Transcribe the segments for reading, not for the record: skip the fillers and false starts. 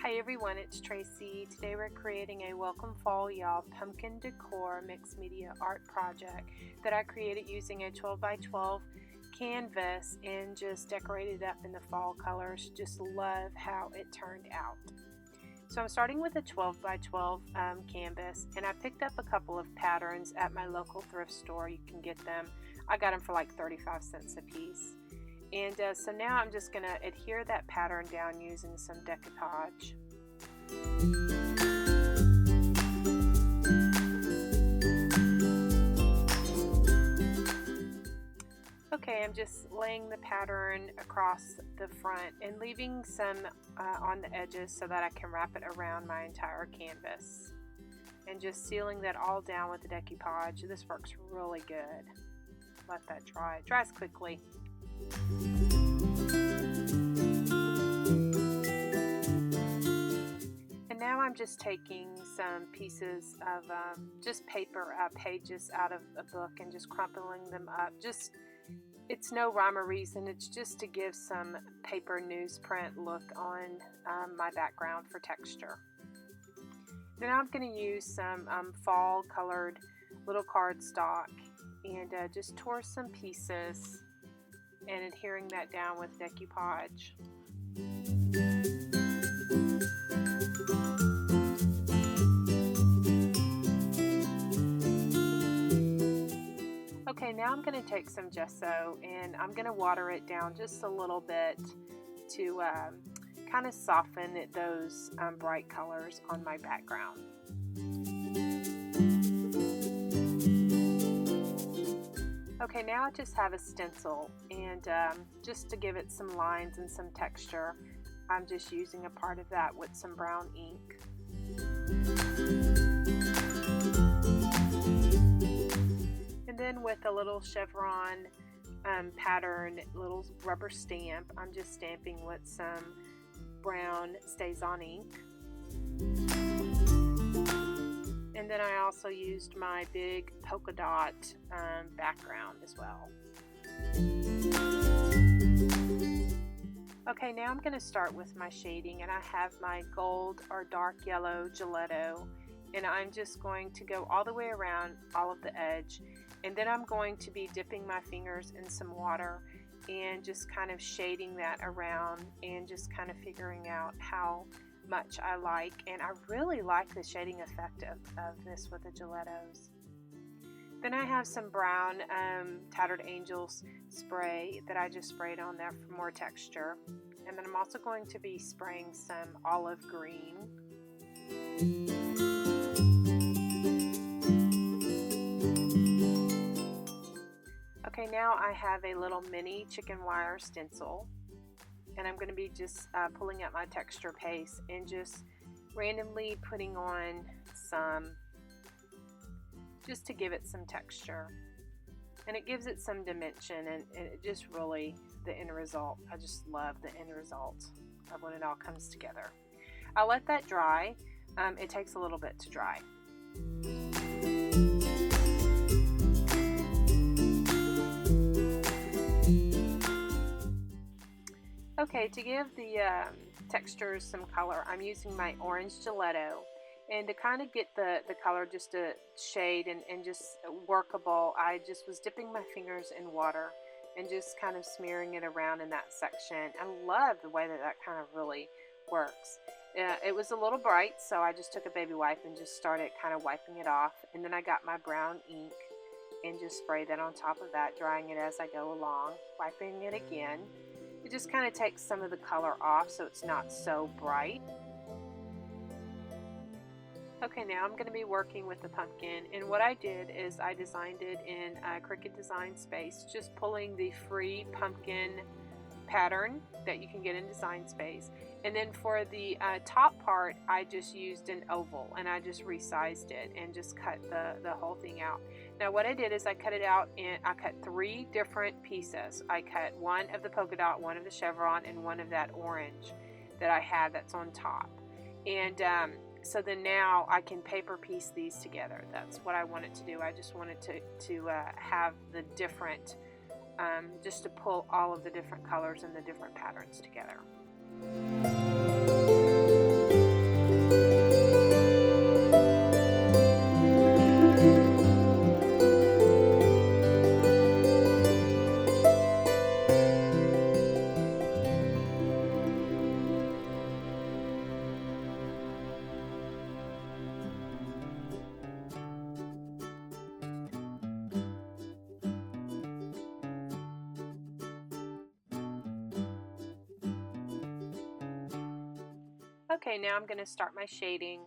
Hi everyone, it's Tracy. Today we're creating a Welcome Fall Y'all pumpkin decor mixed media art project that I created using a 12 by 12 canvas and just decorated up in the fall colors. Just love how it turned out. So I'm starting with a 12 by 12 canvas, and I picked up a couple of patterns at my local thrift store. You can get them. I got them for like 35 cents a piece. And so now I'm just going to adhere that pattern down using some decoupage. Okay, I'm just laying the pattern across the front and leaving some on the edges so that I can wrap it around my entire canvas. And just sealing that all down with the decoupage. This works really good. Let that dry. It dries quickly. And now I'm just taking some pieces of just paper pages out of a book and just crumpling them up. It's no rhyme or reason. It's just to give some paper newsprint look on my background for texture. Then I'm going to use some fall colored little cardstock and just tore some pieces and adhering that down with decoupage. Okay, now I'm going to take some gesso and I'm going to water it down just a little bit to kind of soften those bright colors on my background. Okay, now I just have a stencil, and just to give it some lines and some texture, I'm just using a part of that with some brown ink. And then with a little chevron pattern, little rubber stamp, I'm just stamping with some brown StazOn ink. And then I also used my big polka dot background as well. Okay, now I'm going to start with my shading, and I have my gold or dark yellow Gelato, and I'm just going to go all the way around all of the edge, and then I'm going to be dipping my fingers in some water and just kind of shading that around and just kind of figuring out how much I like, and I really like the shading effect of this with the gelatos. Then I have some brown Tattered Angels spray that I just sprayed on there for more texture, and then I'm also going to be spraying some olive green. Okay, now I have a little mini chicken wire stencil, and I'm going to be just pulling out my texture paste and just randomly putting on some, just to give it some texture. And it gives it some dimension, and it just really, the end result, I just love the end result of when it all comes together. I'll let that dry. It takes a little bit to dry. Okay, to give the textures some color, I'm using my orange Gelato, and to kind of get the color just a shade and just workable, I just was dipping my fingers in water and just kind of smearing it around in that section. I love the way that kind of really works. It was a little bright, so I just took a baby wipe and just started kind of wiping it off, and then I got my brown ink and just sprayed that on top of that, drying it as I go along, wiping it again. It just kind of takes some of the color off so it's not so bright. Okay, now I'm going to be working with the pumpkin, and what I did is I designed it in Cricut Design Space, just pulling the free pumpkin pattern that you can get in Design Space. And then for the top part, I just used an oval, and I just resized it and just cut the whole thing out. Now what I did is I cut it out, and I cut 3 different pieces. I cut one of the polka dot, one of the chevron, and one of that orange that I had that's on top. And so then now I can paper piece these together. That's what I wanted to do. I just wanted to have the different, just to pull all of the different colors and the different patterns together. Okay, now I'm going to start my shading,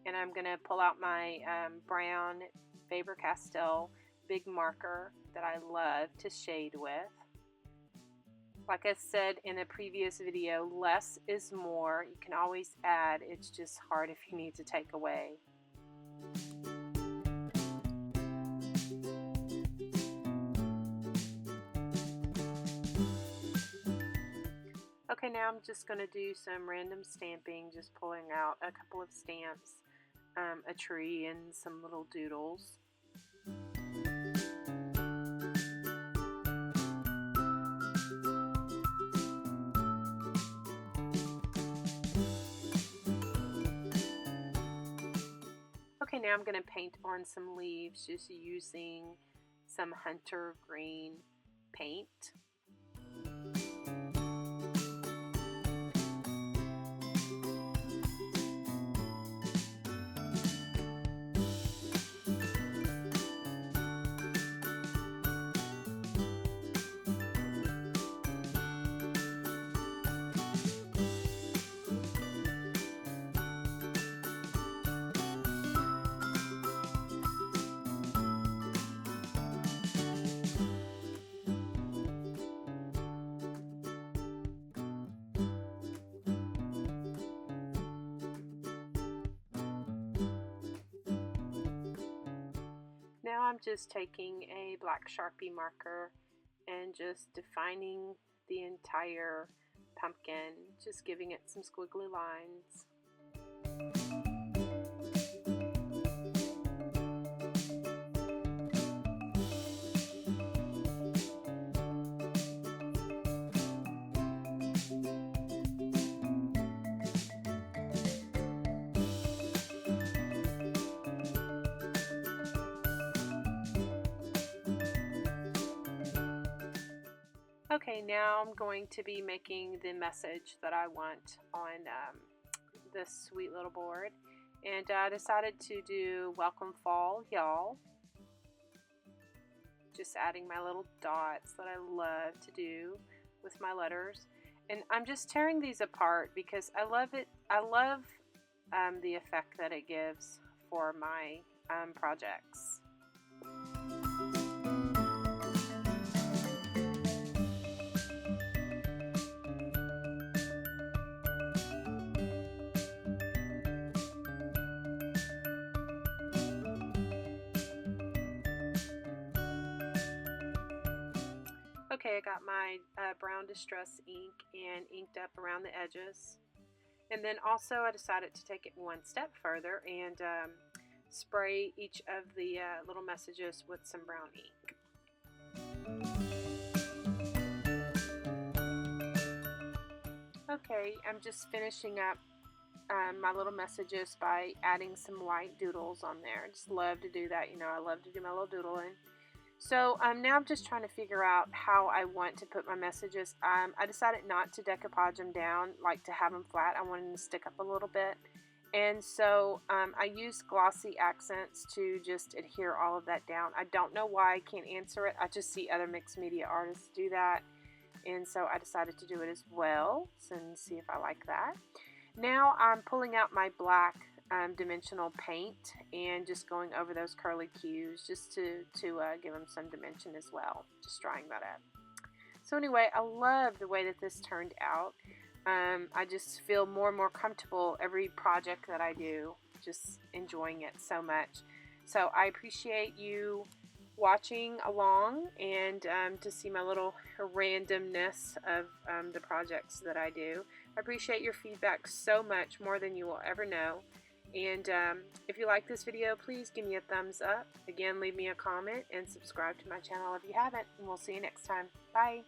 and I'm going to pull out my brown Faber-Castell big marker that I love to shade with. Like I said in a previous video, less is more. You can always add, it's just hard if you need to take away. Okay, now I'm just going to do some random stamping, just pulling out a couple of stamps, a tree, and some little doodles. Okay, now I'm going to paint on some leaves just using some hunter green paint. Now I'm just taking a black Sharpie marker and just defining the entire pumpkin, just giving it some squiggly lines. Okay, now I'm going to be making the message that I want on this sweet little board. And I decided to do Welcome Fall, Y'all. Just adding my little dots that I love to do with my letters. And I'm just tearing these apart because I love it. I love the effect that it gives for my projects. Okay, I got my brown distress ink and inked up around the edges. And then also I decided to take it one step further and spray each of the little messages with some brown ink. Okay, I'm just finishing up my little messages by adding some white doodles on there. I just love to do that, you know, I love to do my little doodling. So now I'm just trying to figure out how I want to put my messages. I decided not to decoupage them down, like to have them flat. I wanted them to stick up a little bit. And so I used glossy accents to just adhere all of that down. I don't know why, I can't answer it. I just see other mixed media artists do that. And so I decided to do it as well, and see if I like that. Now I'm pulling out my black dimensional paint and just going over those curly cues just to give them some dimension as well. Just drawing that up. So anyway, I love the way that this turned out. I just feel more and more comfortable every project that I do, just enjoying it so much. So I appreciate you watching along and to see my little randomness of the projects that I do. I appreciate your feedback so much, more than you will ever know. And if you like this video, please give me a thumbs up. Again, leave me a comment and subscribe to my channel if you haven't. And we'll see you next time. Bye.